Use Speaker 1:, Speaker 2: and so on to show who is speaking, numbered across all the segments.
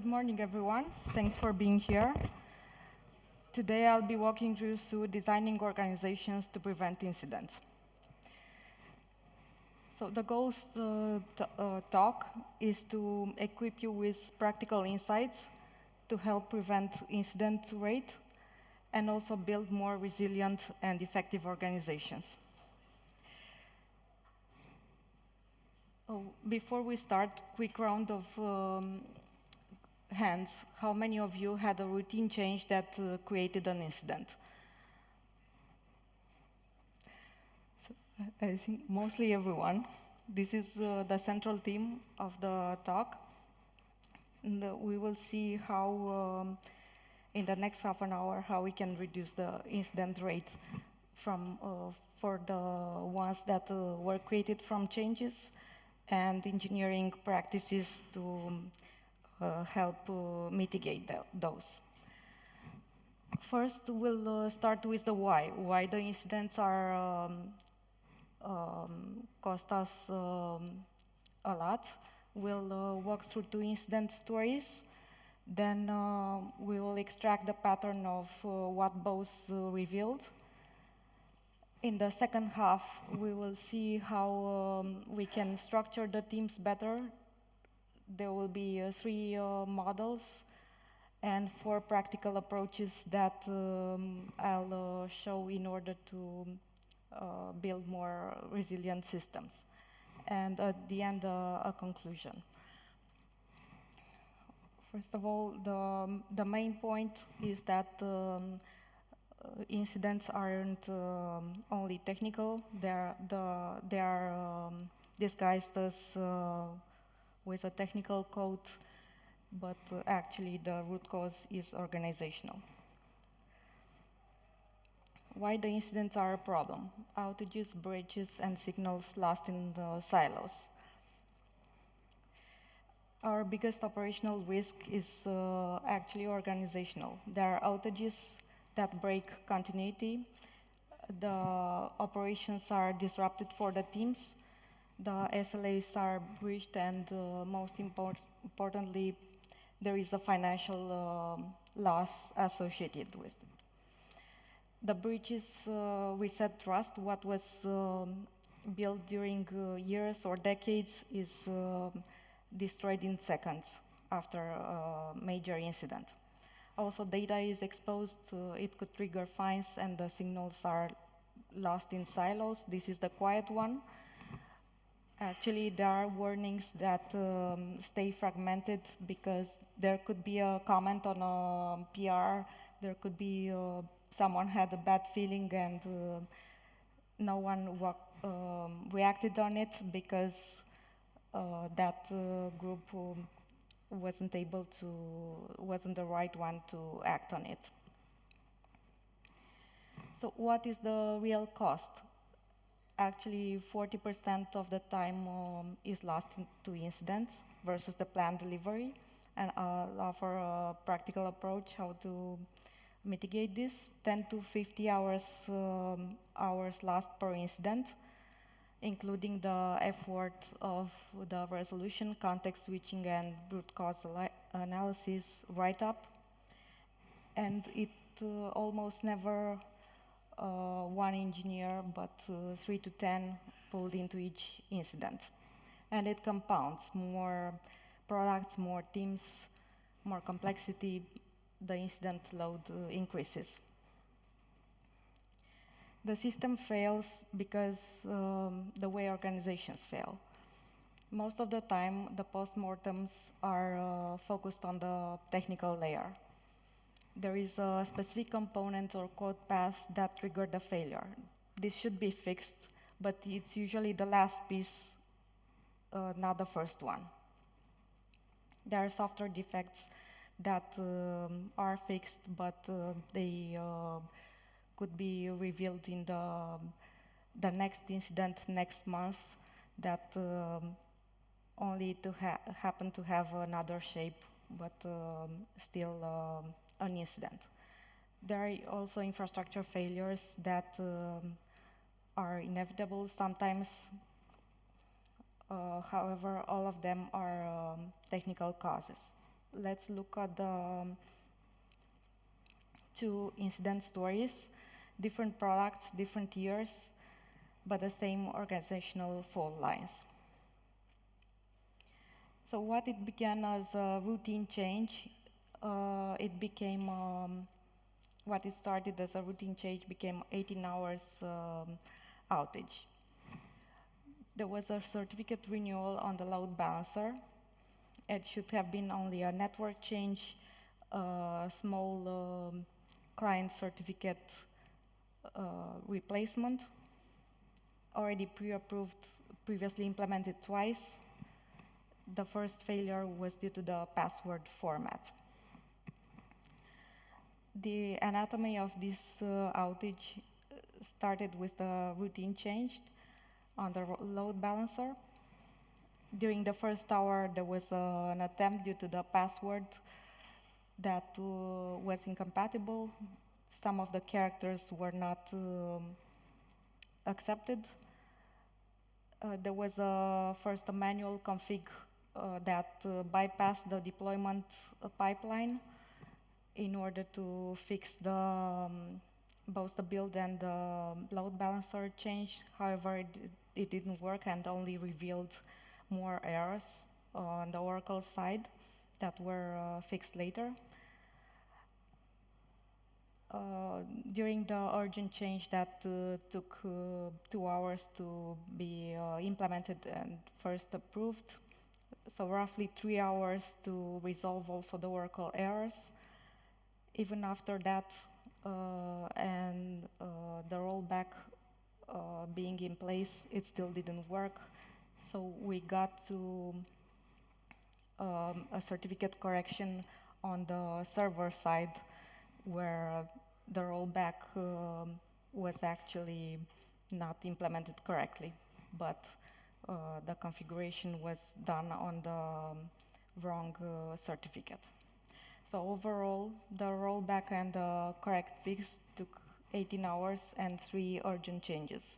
Speaker 1: Good morning, everyone. Thanks for being here. Today, I'll be walking you through designing organizations to prevent incidents. So the goals talk is to equip you with practical insights to help prevent incident rate and also build more resilient and effective organizations. Before we start, quick round of hands. How many of you had a routine change that created an incident? So, I think mostly everyone. This is the central theme of the talk. And we will see how, in the next half an hour, how we can reduce the incident rate from, for the ones that were created from changes and engineering practices to help mitigate those. First, we'll start with the why the incidents are cost us a lot. We'll walk through 2 incident stories. Then we will extract the pattern of what both revealed. In the second half, we will see how we can structure the teams better. There will be 3 models and 4 practical approaches that I'll show in order to build more resilient systems. And at the end, a conclusion. First of all, the main point is that incidents aren't only technical. They are disguised as with a technical code, but actually the root cause is organizational. Why the incidents are a problem? Outages, breaches, and signals lost in the silos. Our biggest operational risk is actually organizational. There are outages that break continuity. The operations are disrupted for the teams. The SLAs are breached, and most importantly, there is a financial loss associated with it. The breaches reset trust. What was built during years or decades is destroyed in seconds after a major incident. Also, data is exposed. It could trigger fines, and the signals are lost in silos. This is the quiet one. Actually, there are warnings that stay fragmented because there could be a comment on a PR, there could be someone had a bad feeling and no one reacted on it because that group wasn't the right one to act on it. So what is the real cost? Actually, 40% of the time is lost to incidents versus the planned delivery. And I'll offer a practical approach how to mitigate this. 10 to 50 hours lost per incident, including the effort of the resolution, context switching, and root cause analysis write-up. And it almost never one engineer, but 3 to 10 pulled into each incident. And it compounds. More products, more teams, more complexity, the incident load increases. The system fails because the way organizations fail. Most of the time, the postmortems are focused on the technical layer. There is a specific component or code path that triggered the failure. This should be fixed, but it's usually the last piece, not the first one. There are software defects that are fixed, but they could be revealed in the next incident next month that only to happen to have another shape, but still an incident. There are also infrastructure failures that are inevitable sometimes. However, all of them are technical causes. let's look at the two incident stories, different products, different years, but the same organizational fault lines. So what it began as a routine change, it became, what it started as a routine change became 18 hours outage. There was a certificate renewal on the load balancer. It should have been only a network change, small client certificate replacement, already pre-approved, previously implemented twice. The first failure was due to the password format. The anatomy of this outage started with the routine change on the load balancer. During the first hour, there was an attempt due to the password that was incompatible. Some of the characters were not accepted. There was first a manual config that bypassed the deployment pipeline in order to fix the both the build and the load balancer change. However, it didn't work and only revealed more errors on the Oracle side that were fixed later. During the urgent change that took 2 hours to be implemented and first approved, so roughly 3 hours to resolve also the Oracle errors. Even after that and the rollback being in place, it still didn't work. So we got to a certificate correction on the server side where the rollback was actually not implemented correctly, but the configuration was done on the wrong certificate. So overall, the rollback and the correct fix took 18 hours and 3 urgent changes.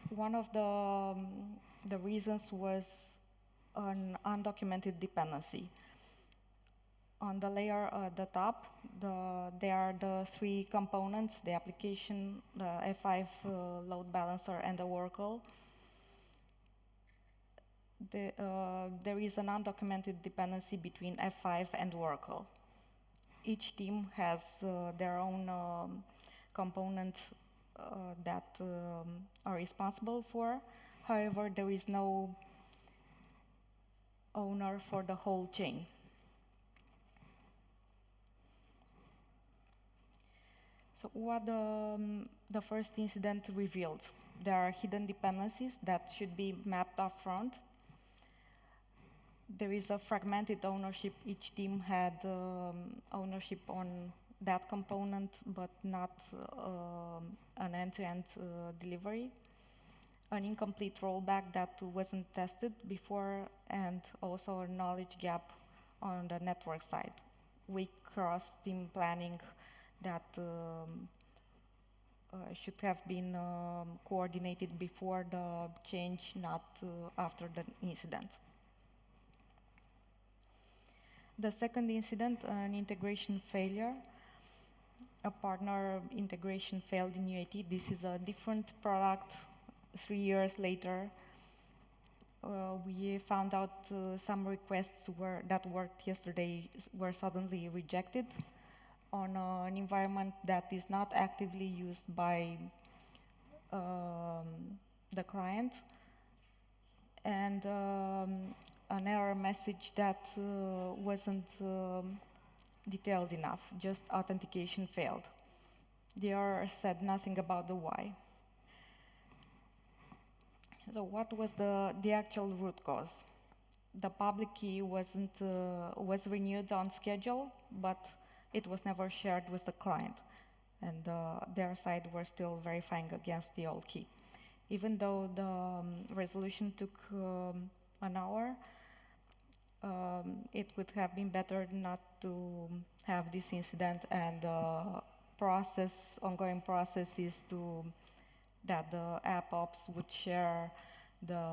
Speaker 1: One of the reasons was an undocumented dependency. On the layer at the top, there are the 3 components, the application, the F5 load balancer, and the Oracle. There is an undocumented dependency between F5 and Oracle. Each team has their own component that are responsible for. However, there is no owner for the whole chain. So what the first incident revealed? There are hidden dependencies that should be mapped up front. There is a fragmented ownership. Each team had ownership on that component, but not an end-to-end delivery. An incomplete rollback that wasn't tested before, and also a knowledge gap on the network side. Weak cross-team planning that should have been coordinated before the change, not after the incident. The second incident, an integration failure. A partner integration failed in UAT. This is a different product. 3 years later, we found out some requests that worked yesterday were suddenly rejected on an environment that is not actively used by the client, and an error message that wasn't detailed enough, just authentication failed. The error said nothing about the why. So what was the actual root cause? The public key was renewed on schedule, but it was never shared with the client, and their side were still verifying against the old key. Even though the resolution took an hour, it would have been better not to have this incident, and ongoing process is to that the app ops would share the,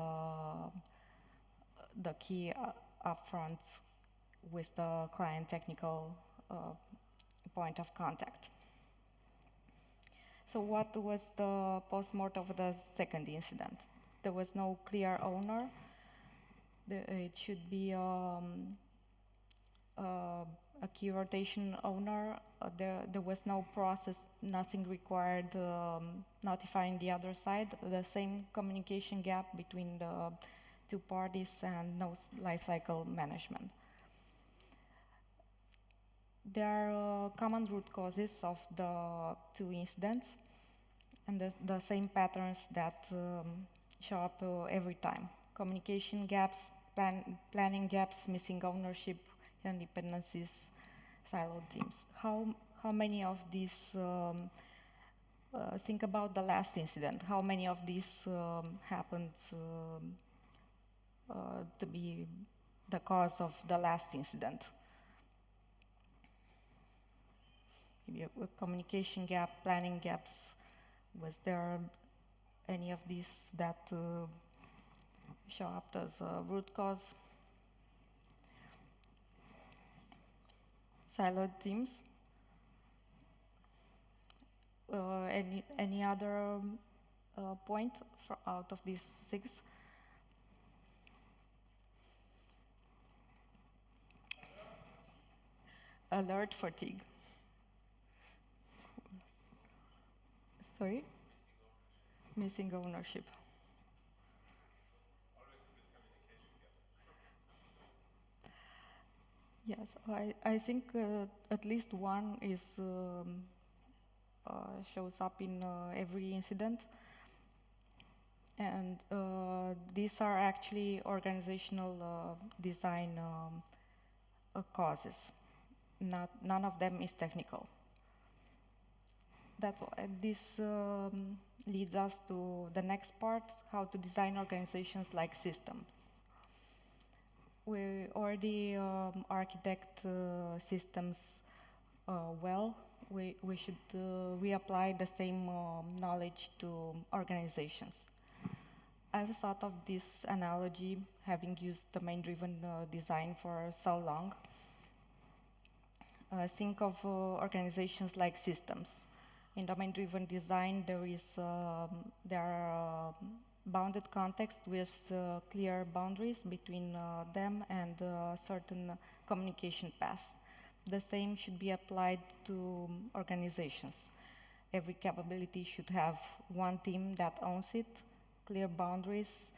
Speaker 1: the key upfront with the client technical point of contact. So what was the post-mortem of the second incident? There was no clear owner. It should be a key rotation owner. There was no process, nothing required notifying the other side. The same communication gap between the two parties and no lifecycle management. There are common root causes of the two incidents and the same patterns that show up every time. Communication gaps, planning gaps, missing ownership, and dependencies, siloed teams. How many of these, think about the last incident, how many of these happened to be the cause of the last incident? Maybe a communication gap, planning gaps. Was there any of these that show up as a root cause? Siloed teams. Any other point out of these 6? Alert fatigue. Sorry? Missing ownership. Yes, I think at least one is shows up in every incident, and these are actually organizational design causes. None of them is technical. That's all. This leads us to the next part: how to design organizations like systems. We already architect systems well. We should reapply the same knowledge to organizations. I've thought of this analogy, having used domain-driven design for so long. Think of organizations like systems. In domain-driven design, there are bounded context with clear boundaries between them and certain communication paths. The same should be applied to organizations. Every capability should have one team that owns it, clear boundaries,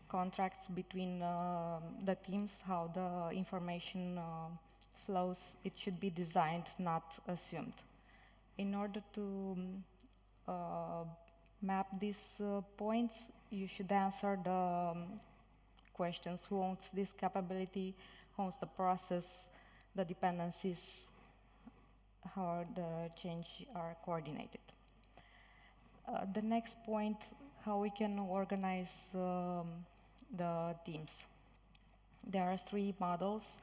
Speaker 1: contracts between the teams, how the information flows. It should be designed, not assumed. In order to map these points, you should answer the questions: who owns this capability, who owns the process, the dependencies, how the change are coordinated. The next point, how we can organize the teams. There are 3 models.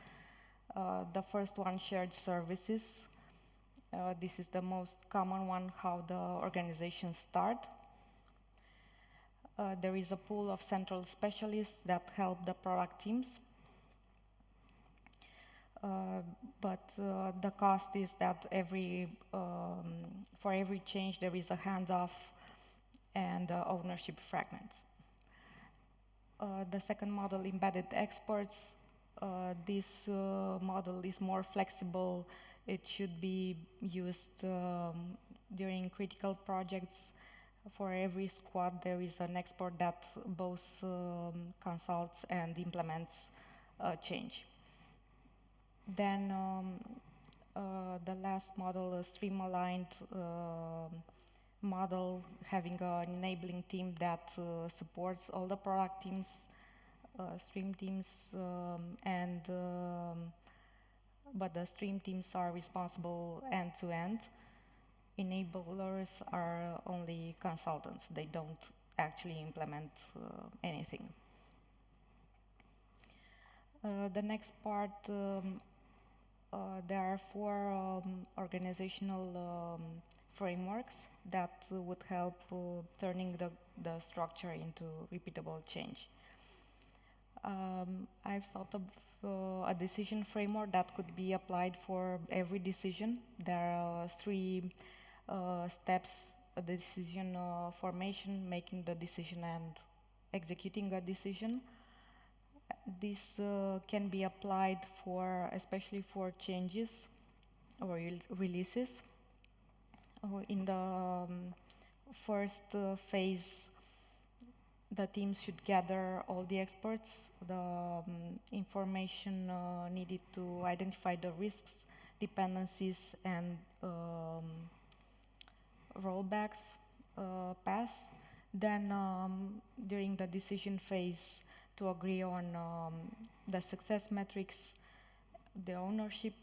Speaker 1: The first one, shared services. This is the most common one, how the organizations start. There is a pool of central specialists that help the product teams. But the cost is that for every change there is a handoff and ownership fragments. The second model, embedded experts. This model is more flexible. It should be used during critical projects. For every squad, there is an expert that both consults and implements change. Then the last model, a stream-aligned model, having an enabling team that supports all the product teams, stream teams, but the stream teams are responsible end-to-end. Enablers are only consultants. They don't actually implement anything. The next part, there are 4 organizational frameworks that would help turning the structure into repeatable change. I've thought of a decision framework that could be applied for every decision. There are three steps: the decision formation, making the decision, and executing a decision. This can be applied for, especially for changes or releases. In the first phase, the teams should gather all the experts, the information needed to identify the risks, dependencies, and rollbacks paths. Then during the decision phase, to agree on the success metrics, the ownership,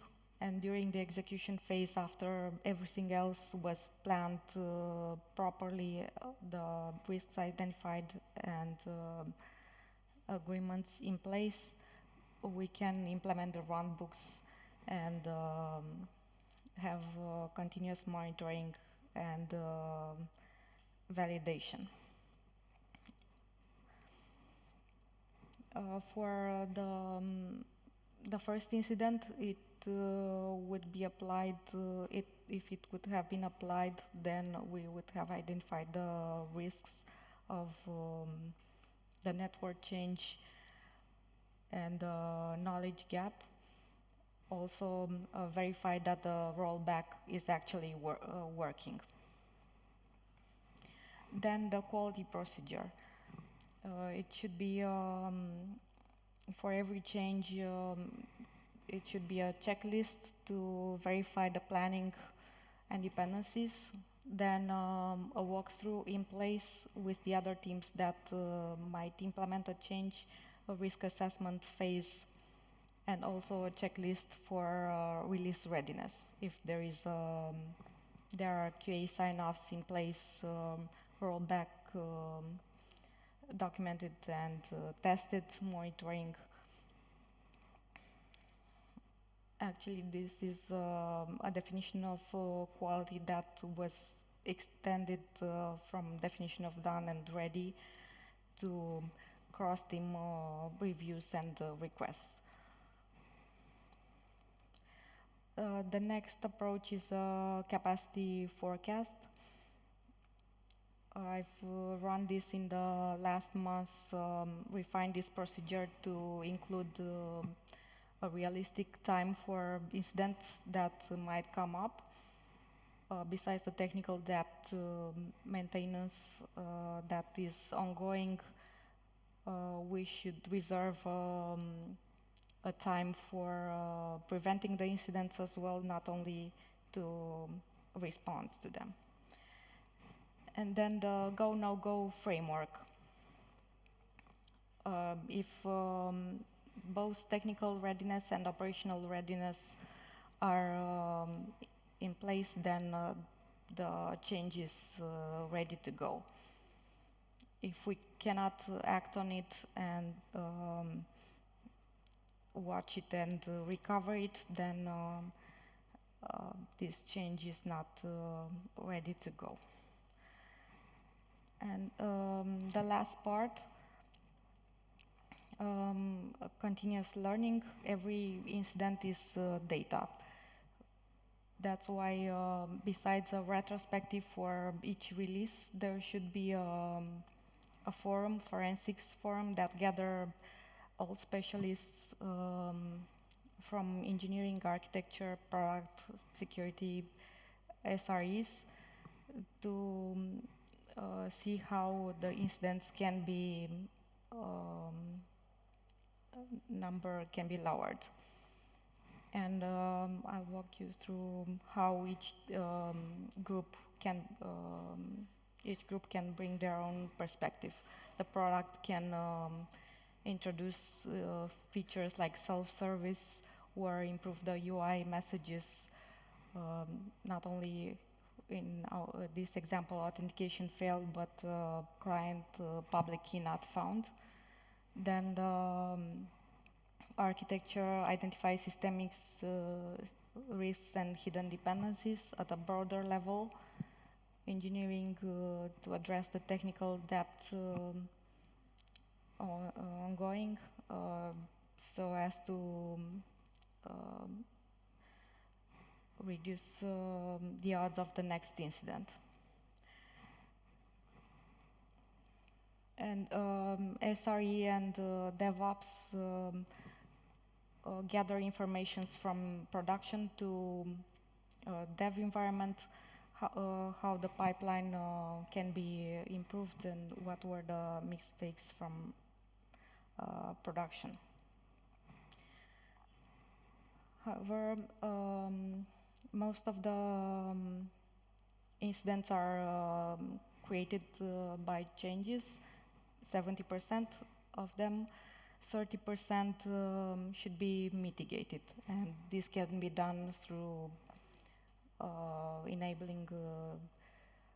Speaker 1: and during the execution phase, after everything else was planned properly, the risks identified and agreements in place, we can implement the runbooks and have continuous monitoring and validation. For the first incident, it would be applied, if it would have been applied, then we would have identified the risks of the network change and the knowledge gap. Also verify that the rollback is actually working. Then the quality procedure. It should be, for every change, it should be a checklist to verify the planning and dependencies. Then a walkthrough in place with the other teams that might implement a change, a risk assessment phase, and also a checklist for release readiness. If there is, there are QA sign-offs in place, rollback documented and tested, monitoring. Actually, this is a definition of quality that was extended from definition of done and ready to cross-team reviews and requests. The next approach is a capacity forecast. I've run this in the last months, refined this procedure to include a realistic time for incidents that might come up. Besides the technical debt maintenance that is ongoing, we should reserve a time for preventing the incidents as well, not only to respond to them. And then the go, no go framework. If both technical readiness and operational readiness are in place, then the change is ready to go. If we cannot act on it and watch it and recover it, then this change is not ready to go. And the last part, continuous learning. Every incident is data. That's why besides a retrospective for each release, there should be a forum, forensics forum, that gather all specialists from engineering, architecture, product, security, SREs, to see how the incidents can be, number can be lowered. And I'll walk you through how each group can bring their own perspective. The product can introduce features like self-service or improve the UI messages, not only in this example authentication failed, but client public key not found. Then the architecture identifies systemic risks and hidden dependencies at a broader level. engineering to address the technical debt ongoing, so as to reduce the odds of the next incident. And SRE and DevOps gather information from production to dev environment, how the pipeline can be improved and what were the mistakes from production. However, most of the incidents are created by changes, 70% of them. 30% should be mitigated, and this can be done through enabling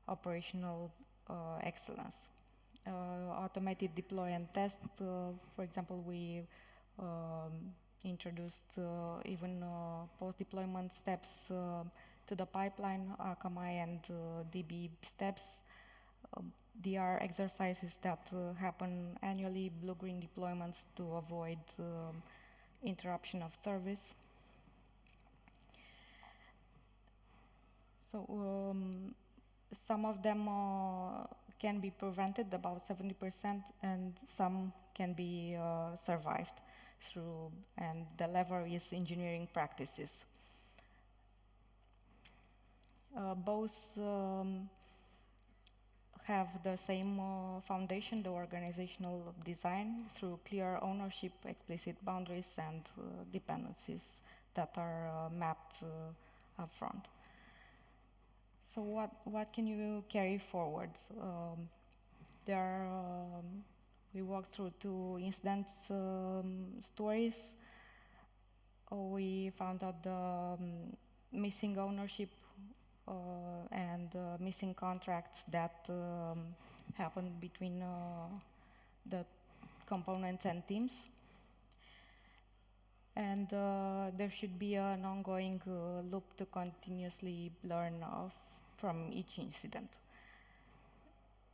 Speaker 1: operational excellence. Automated deploy and test, for example, we introduced even post-deployment steps to the pipeline, Akamai and DB steps. They are exercises that happen annually, blue-green deployments to avoid interruption of service. So some of them can be prevented, about 70%, and some can be survived through, and the lever is engineering practices. Both have the same foundation, the organizational design, through clear ownership, explicit boundaries, and dependencies that are mapped up front. So what can you carry forward? We walked through 2 incident stories. We found out the missing ownership and missing contracts that happened between the components and teams. And there should be an ongoing loop to continuously learn from each incident.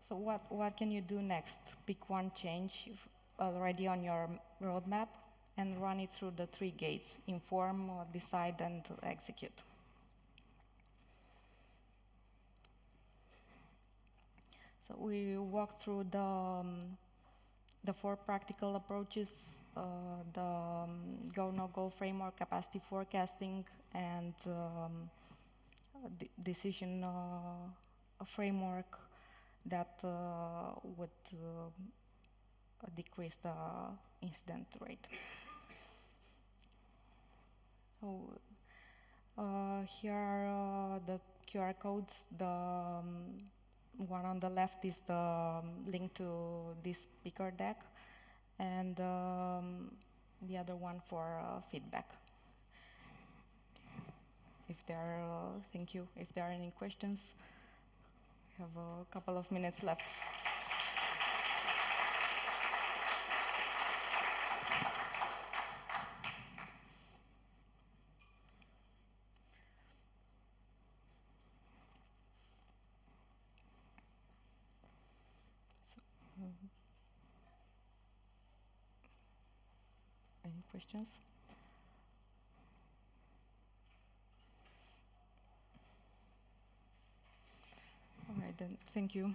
Speaker 1: So what can you do next? Pick one change already on your roadmap and run it through the 3 gates: inform, decide, and execute. So we walked through the 4 practical approaches, the go-no-go framework, capacity forecasting, and decision framework that would decrease the incident rate. So here are the QR codes. The one on the left is the link to this speaker deck, and the other one for feedback. Thank you. If there are any questions, we have a couple of minutes left. Any questions? All right, then, thank you.